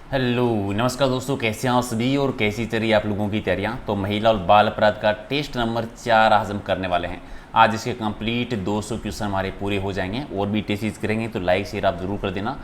Hello नमस्कार दोस्तों, कैसे हैं आप सभी और कैसी चल रही है आप लोगों की तैयारियां। तो महिला और बाल अपराध का टेस्ट नंबर 4 आज हम करने वाले हैं। आज इसके कंप्लीट 200 क्वेश्चन हमारे पूरे हो जाएंगे और भी टेस्ट करेंगे, तो लाइक शेयर आप ज़रूर कर देना।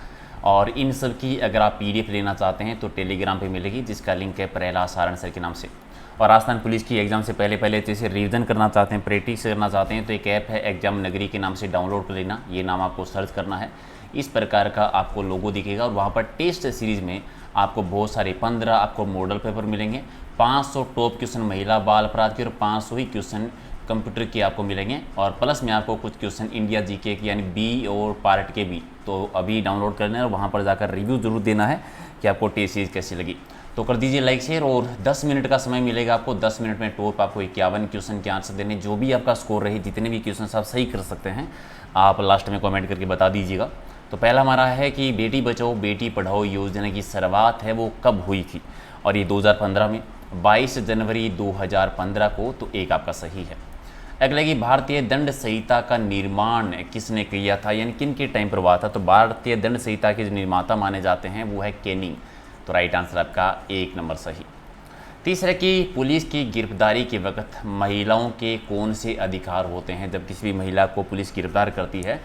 और इन सब की अगर आप पीडीएफ लेना चाहते हैं तो टेलीग्राम पे मिलेगी, जिसका लिंक है प्रहलाद सारण सर के नाम से। और राजस्थान पुलिस की एग्ज़ाम से पहले जैसे रिवीजन करना चाहते हैं, प्रैक्टिस करना चाहते हैं, तो एक ऐप है एग्जाम नगरी के नाम से, डाउनलोड कर लेना। ये नाम आपको सर्च करना है, इस प्रकार का आपको लोगो दिखेगा और वहाँ पर टेस्ट सीरीज़ में आपको बहुत सारे 15 आपको मॉडल पेपर मिलेंगे। 500 टॉप क्वेश्चन महिला बाल अपराध के और 500 ही क्वेश्चन कंप्यूटर के आपको मिलेंगे। और प्लस में आपको कुछ क्वेश्चन इंडिया जीके के यानी बी और पार्ट के भी। तो अभी डाउनलोड करना है और वहाँ पर जाकर रिव्यू जरूर देना है कि आपको टेस्ट सीरीज कैसी लगी। तो कर दीजिए लाइक शेयर और 10 मिनट का समय मिलेगा आपको। 10 मिनट में टॉप आपको 51 क्वेश्चन के आंसर देने। जो भी आपका स्कोर रहे, जितने भी क्वेश्चन आप सही कर सकते हैं, आप लास्ट में कमेंट करके बता दीजिएगा। तो पहला हमारा है कि बेटी बचाओ बेटी पढ़ाओ योजना की शुरुआत है वो कब हुई थी, और ये 2015 में 22 जनवरी 2015 को। तो एक आपका सही है। अगला कि भारतीय दंड संहिता का निर्माण किसने किया था, यानी किन के टाइम पर हुआ था। तो भारतीय दंड संहिता के जो निर्माता माने जाते हैं वो है कैनिंग। तो राइट आंसर आपका 1 नंबर सही। तीसरा कि पुलिस की गिरफ्तारी के वक्त महिलाओं के कौन से अधिकार होते हैं। जब किसी भी महिला को पुलिस गिरफ्तार करती है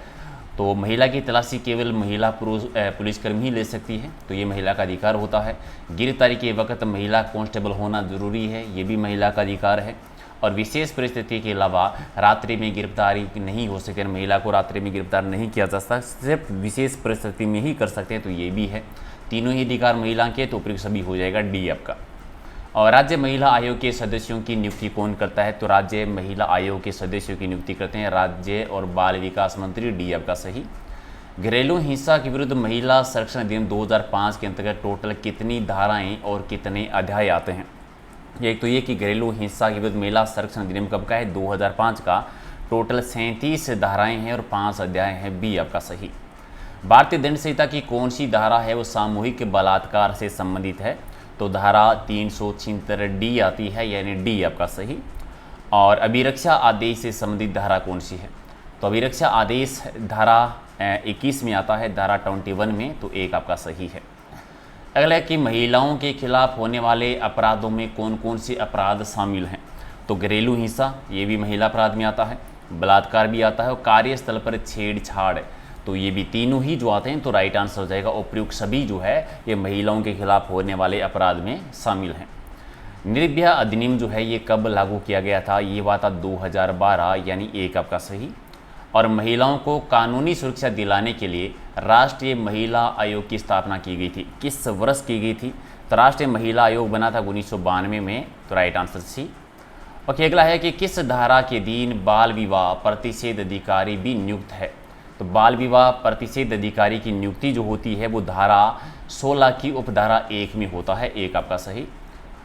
तो महिला की तलाशी केवल महिला पुलिसकर्मी ही ले सकती है, तो ये महिला का अधिकार होता है। गिरफ्तारी के वक्त महिला कांस्टेबल होना जरूरी है, ये भी महिला का अधिकार है। और विशेष परिस्थिति के अलावा रात्रि में गिरफ्तारी नहीं हो सकती, महिला को रात्रि में गिरफ्तार नहीं किया जा सकता, सिर्फ विशेष परिस्थिति में ही कर सकते हैं, तो ये भी है। तीनों ही अधिकार महिला के, तो उपयुक्त सभी हो जाएगा डी आपका। और राज्य महिला आयोग के सदस्यों की नियुक्ति कौन करता है। तो राज्य महिला आयोग के सदस्यों की नियुक्ति करते हैं राज्य और बाल विकास मंत्री, डी आपका सही। घरेलू हिंसा के विरुद्ध महिला संरक्षण अधिनियम 2005 के अंतर्गत टोटल कितनी धाराएं और कितने अध्याय आते हैं। एक तो ये कि घरेलू हिंसा के विरुद्ध महिला संरक्षण अधिनियम कब का है, 2005 का। टोटल 37 धाराएं हैं और 5 अध्याय हैं, बी आपका सही। भारतीय दंड संहिता की कौन सी धारा है वो सामूहिक बलात्कार से संबंधित है। तो धारा 376 डी आती है, यानी डी आपका सही। और अभिरक्षा आदेश से संबंधित धारा कौन सी है। तो अभिरक्षा आदेश धारा 21 में आता है, धारा 21 में, तो एक आपका सही है। अगला है कि महिलाओं के खिलाफ होने वाले अपराधों में कौन कौन से अपराध शामिल हैं। तो घरेलू हिंसा, ये भी महिला अपराध में आता है, बलात्कार भी आता है, और कार्यस्थल पर छेड़छाड़, तो ये भी तीनों ही जो आते हैं। तो राइट आंसर हो जाएगा उपयुक्त सभी जो है ये महिलाओं के खिलाफ होने वाले अपराध में शामिल हैं। निर्भया अधिनियम जो है ये कब लागू किया गया था, ये हुआ था 2012, यानी एक आपका सही। और महिलाओं को कानूनी सुरक्षा दिलाने के लिए राष्ट्रीय महिला आयोग की स्थापना की गई थी, किस वर्ष की गई थी। तो राष्ट्रीय महिला आयोग बना था 1992 में, तो राइट आंसर सी। ओके, अगला है कि किस धारा के अधीन बाल विवाह प्रतिषेध अधिकारी भी नियुक्त है। तो बाल विवाह प्रतिषेध अधिकारी की नियुक्ति जो होती है वो धारा 16 की उपधारा 1 में होता है, एक आपका सही।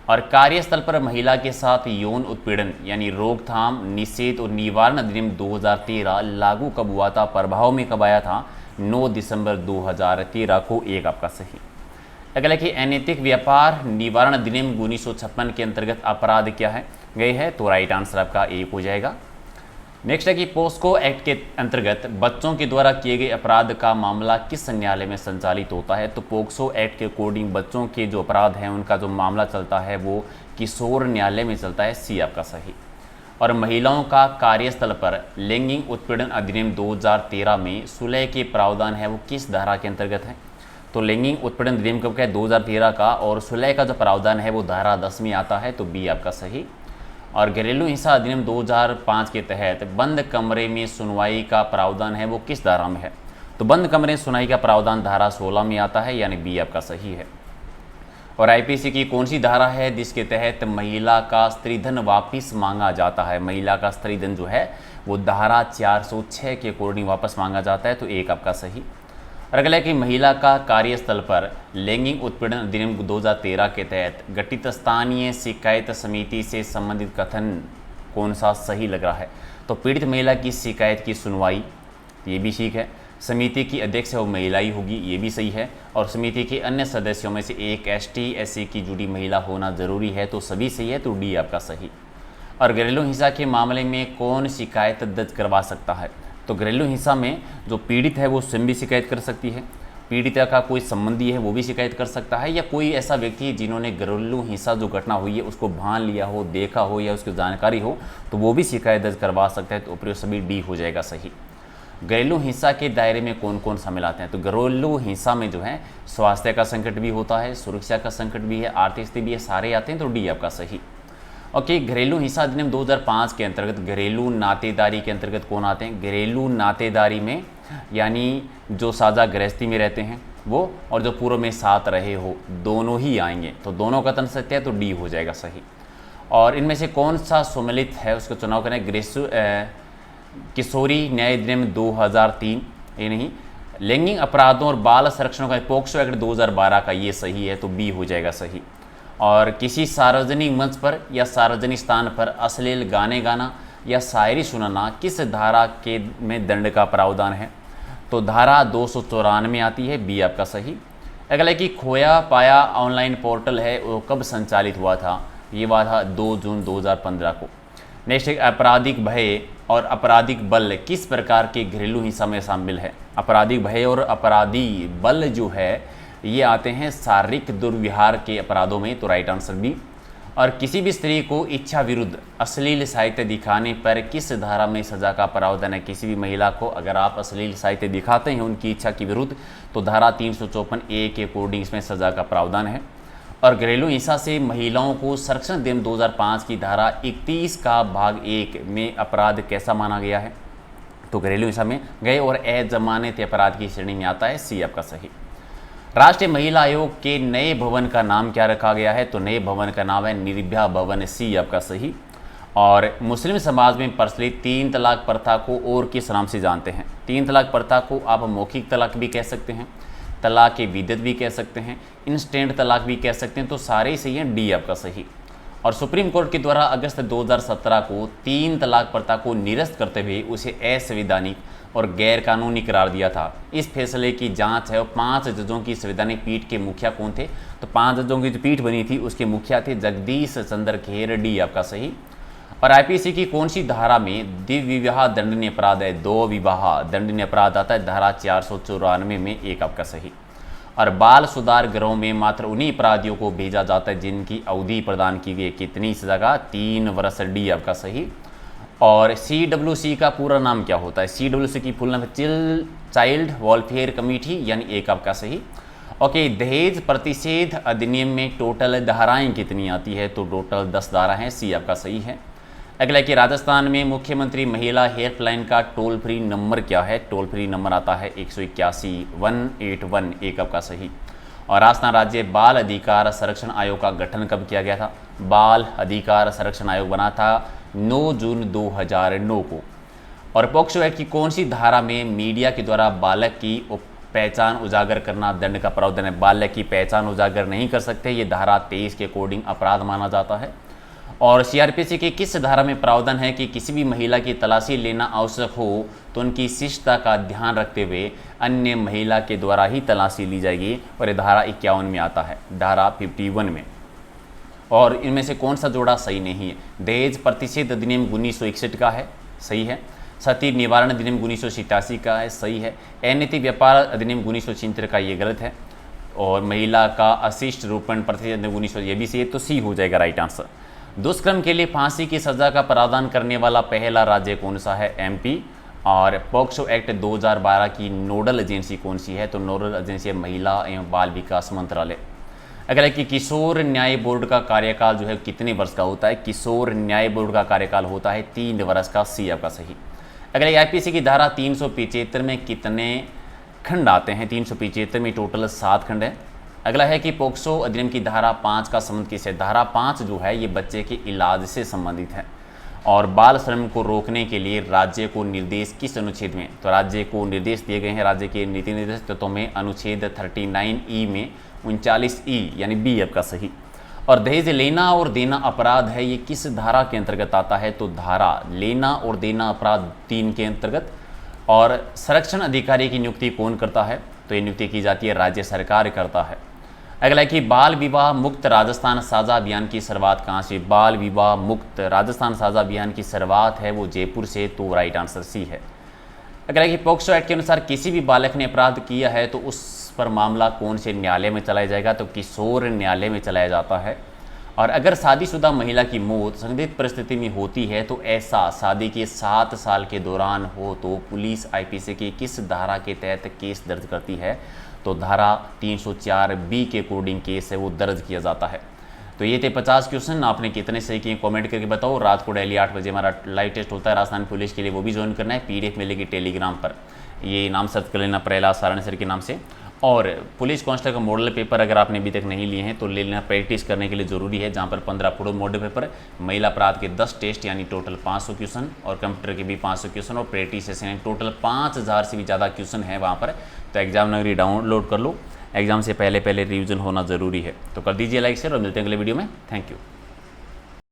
और कार्यस्थल पर महिला के साथ यौन उत्पीड़न यानी रोकथाम निषेध और निवारण अधिनियम 2013 लागू कब हुआ था, प्रभाव में कब आया था, 9 दिसंबर 2013 को, एक आपका सही। अगला कि अनैतिक व्यापार निवारण अधिनियम 1956 के अंतर्गत अपराध क्या है गए है। तो राइट आंसर आपका एक हो जाएगा। नेक्स्ट है कि पोस्को एक्ट के अंतर्गत बच्चों के द्वारा किए गए अपराध का मामला किस न्यायालय में संचालित होता है। तो पोक्सो एक्ट के अकॉर्डिंग बच्चों के जो अपराध हैं उनका जो मामला चलता है वो किशोर न्यायालय में चलता है, सी आपका सही। और महिलाओं का कार्यस्थल पर लैंगिक उत्पीड़न अधिनियम 2013 में सुलह के प्रावधान है वो किस धारा के अंतर्गत है। तो लैंगिक उत्पीड़न अधिनियम कब का है, 2013 का, और सुलह का जो प्रावधान है वो धारा 10 में आता है, तो बी आपका सही। और घरेलू हिंसा अधिनियम 2005 के तहत बंद कमरे में सुनवाई का प्रावधान है वो किस धारा में है। तो बंद कमरे में सुनवाई का प्रावधान धारा 16 में आता है, यानी बी आपका सही है। और आईपीसी की कौन सी धारा है जिसके तहत महिला का स्त्रीधन वापस मांगा जाता है। महिला का स्त्रीधन जो है वो धारा 406 के अकॉर्डिंग वापस मांगा जाता है, तो एक आपका सही। और अगला है कि महिला का कार्यस्थल पर लैंगिक उत्पीड़न अधिनियम 2013 के तहत गठित स्थानीय शिकायत समिति से संबंधित कथन कौन सा सही लग रहा है। तो पीड़ित महिला की शिकायत की सुनवाई, ये भी ठीक है। समिति की अध्यक्ष है वो महिला ही होगी, ये भी सही है। और समिति के अन्य सदस्यों में से एक ST/SC की जुड़ी महिला होना जरूरी है, तो सभी सही है, तो डी आपका सही। और घरेलू हिंसा के मामले में कौन शिकायत दर्ज करवा सकता है। तो घरेलू हिंसा में जो पीड़ित है वो स्वयं भी शिकायत कर सकती है। पीड़िता का कोई संबंधी है वो भी शिकायत कर सकता है, या कोई ऐसा व्यक्ति है जिन्होंने घरेलू हिंसा जो घटना हुई है उसको भान लिया हो, देखा हो या उसकी जानकारी हो, तो वो भी शिकायत दर्ज करवा सकता है। तो उपयुक्त सभी डी हो जाएगा सही। घरेलू हिंसा के दायरे में कौन कौन शामिल आते हैं? तो घरेलू हिंसा में जो है स्वास्थ्य का संकट भी होता है, सुरक्षा का संकट भी है, आर्थिक स्थिति भी है, सारे आते हैं, तो डी आपका सही। ओके, घरेलू हिंसा अधिनियम 2005 के अंतर्गत घरेलू नातेदारी के अंतर्गत कौन आते हैं? घरेलू नातेदारी में यानी जो साझा गृहस्थी में रहते हैं वो, और जो पूर्व में साथ रहे हो, दोनों ही आएंगे, तो दोनों का तन सत्य है, तो डी हो जाएगा सही। और इनमें से कौन सा सम्मिलित है उसका चुनाव करें? किशोरी न्याय अधिनियम 2003, ये नहीं, लैंगिक अपराधों और बाल संरक्षण का पोक्सो एक्ट 2012 का, ये सही है, तो बी हो जाएगा सही। और किसी सार्वजनिक मंच पर या सार्वजनिक स्थान पर अश्लील गाने गाना या शायरी सुनाना किस धारा के में दंड का प्रावधान है? तो धारा 294 में आती है, बी आपका सही। अगला है कि खोया पाया ऑनलाइन पोर्टल है वो कब संचालित हुआ था? ये हुआ था 2 जून 2015 को। नेक्स्ट है आपराधिक भय और आपराधिक बल किस प्रकार के घरेलू हिंसा में शामिल है? आपराधिक भय और अपराधी बल जो है ये आते हैं शारीरिक दुर्व्यवहार के अपराधों में, तो राइट आंसर बी। और किसी भी स्त्री को इच्छा विरुद्ध अश्लील साहित्य दिखाने पर किस धारा में सजा का प्रावधान है? किसी भी महिला को अगर आप अश्लील साहित्य दिखाते हैं उनकी इच्छा के विरुद्ध, तो धारा 354A के अकॉर्डिंग इसमें सजा का प्रावधान है। और घरेलू हिंसा से महिलाओं को संरक्षण अधिनियम 2005 की धारा 31 का भाग 1 में अपराध कैसा माना गया है? तो घरेलू हिंसा में गए और अजमानत अपराध की श्रेणी में आता है, सी आपका सही। राष्ट्रीय महिला आयोग के नए भवन का नाम क्या रखा गया है? तो नए भवन का नाम है निर्भया भवन, सी आपका सही। और मुस्लिम समाज में प्रचलित 3 तलाक प्रथा को और किस नाम से जानते हैं? 3 तलाक प्रथा को आप मौखिक तलाक भी कह सकते हैं, तलाक के विद्युत भी कह सकते हैं, इंस्टेंट तलाक भी कह सकते हैं, तो सारे ही सही हैं, डी आपका सही। और सुप्रीम कोर्ट के द्वारा अगस्त 2017 को 3 तलाक प्रथा को निरस्त करते हुए उसे असंवैधानिक और गैर कानूनी करार दिया था। इस फैसले की जांच है और 5 जजों की संवैधानिक पीठ के मुखिया कौन थे? तो 5 जजों की जो पीठ बनी थी उसके मुखिया थे जगदीश चंद्र खेर, डी आपका सही। और आईपीसी की कौन सी धारा में द्विविवाह विवाह दंडनीय अपराध है? 2 विवाह दंडनीय अपराध आता है, धारा 494 में, एक आपका सही। और बाल सुधार गृहों में मात्र उन्हीं अपराधियों को भेजा जाता है जिनकी अवधि प्रदान की गई, कितनी सजा का? 3 वर्ष, डी आपका सही। और CWC का पूरा नाम क्या होता है? CWC की फुल नाम है चाइल्ड वेलफेयर कमेटी, यानी एक आपका सही। ओके, दहेज प्रतिषेध अधिनियम में टोटल धाराएं कितनी आती है? तो टोटल 10 धारा हैं, सी आपका सही है। अगला कि राजस्थान में मुख्यमंत्री महिला हेल्पलाइन का टोल फ्री नंबर क्या है? टोल फ्री नंबर आता है 181 181, एक आपका सही। और राजस्थान राज्य बाल अधिकार संरक्षण आयोग का गठन कब किया गया था? बाल अधिकार संरक्षण आयोग बना था 9 जून 2009 को। और पॉक्सो एक्ट की कौन सी धारा में मीडिया के द्वारा बालक की पहचान उजागर करना दंड का प्रावधान है? बालक की पहचान उजागर नहीं कर सकते, ये धारा 23 के अकॉर्डिंग अपराध माना जाता है। और CRPC की किस धारा में प्रावधान है कि किसी भी महिला की तलाशी लेना आवश्यक हो तो उनकी शिष्टता का ध्यान रखते हुए अन्य महिला के द्वारा ही तलाशी ली जाएगी? और ये धारा 51 में आता है, धारा 51 में। और इनमें से कौन सा जोड़ा सही नहीं है? दहेज प्रतिषेध अधिनियम 1961 का है, सही है। सती निवारण अधिनियम 1987 का है, सही है। अनैतिक व्यापार अधिनियम 1976 का, ये गलत है। और महिला का अशिष्ट रूपण प्रतिषेध अधिनियम 1900, ये भी सही है, तो सी हो जाएगा राइट आंसर। दुष्कर्म के लिए फांसी की सजा का प्रावधान करने वाला पहला राज्य कौन सा है? MP। और पॉक्सो एक्ट 2012 की नोडल एजेंसी कौन सी है? तो नोडल एजेंसी है महिला एवं बाल विकास मंत्रालय। अगला कि किशोर न्याय बोर्ड का कार्यकाल जो है कितने वर्ष का होता है? किशोर न्याय बोर्ड का कार्यकाल होता है 3 वर्ष का, सी आपका सही। अगला IPC की धारा 375 में कितने खंड आते हैं? 375 में टोटल 7 खंड है। अगला है कि पोक्सो अधिनियम की धारा 5 का संबंध किससे? धारा 5 जो है ये बच्चे के इलाज से संबंधित है। और बाल श्रम को रोकने के लिए राज्य को निर्देश किस अनुच्छेद में? तो राज्य को निर्देश दिए गए हैं राज्य के नीति निर्देश तत्वों में, अनुच्छेद 39E में 39E, यानी बी आपका सही। और दहेज लेना और देना अपराध है, ये किस धारा के अंतर्गत आता है? तो धारा लेना और देना अपराध 3 के अंतर्गत। और संरक्षण अधिकारी की नियुक्ति कौन करता है? तो ये नियुक्ति की जाती है राज्य सरकार करता है। अगला है कि बाल विवाह मुक्त राजस्थान साझा अभियान की शुरुआत कहाँ से? बाल विवाह मुक्त राजस्थान साझा अभियान की शुरुआत है वो जयपुर से, तो राइट आंसर सी है। अगला है कि पॉक्सो एक्ट के अनुसार किसी भी बालक ने अपराध किया है तो उस पर मामला कौन से न्यायालय में चलाया जाएगा, तो किशोर न्यायालय में चलाया जाता है। और अगर शादीशुदा महिला की मौत संदिग्ध परिस्थिति में होती है तो ऐसा शादी के 7 साल के दौरान हो तो पुलिस आईपीसी की किस धारा के तहत केस दर्ज करती है, तो धारा 304B के अकॉर्डिंग केस है वो दर्ज किया जाता है। तो ये थे 50 क्वेश्चन, आपने कितने सही किए कमेंट करके बताओ। रात को डेली 8 बजे हमारा लाइव टेस्ट होता है राजस्थान पुलिस के लिए, वो भी ज्वाइन करना है। PDF मिलेगी टेलीग्राम पर, ये नाम सर्च कर लेना प्रहलाद सारण सर के नाम से। और पुलिस कांस्टेबल का मॉडल पेपर अगर आपने अभी तक नहीं लिए हैं तो ले लेना, प्रैक्टिस करने के लिए ज़रूरी है, जहाँ पर 15 पूर्व मॉडल पेपर, महिला अपराध के 10 टेस्ट यानी टोटल 500 क्वेश्चन, और कंप्यूटर के भी 500 क्वेश्चन, और प्रैक्टिस सेशन यानी टोटल 5000 से भी ज़्यादा क्वेश्चन है वहाँ पर। तो एग्जाम नगरी डाउनलोड कर लो, एग्जाम से पहले रिवीजन होना ज़रूरी है। तो कर दीजिए लाइक शेयर और मिलते हैं अगले वीडियो में। Thank you.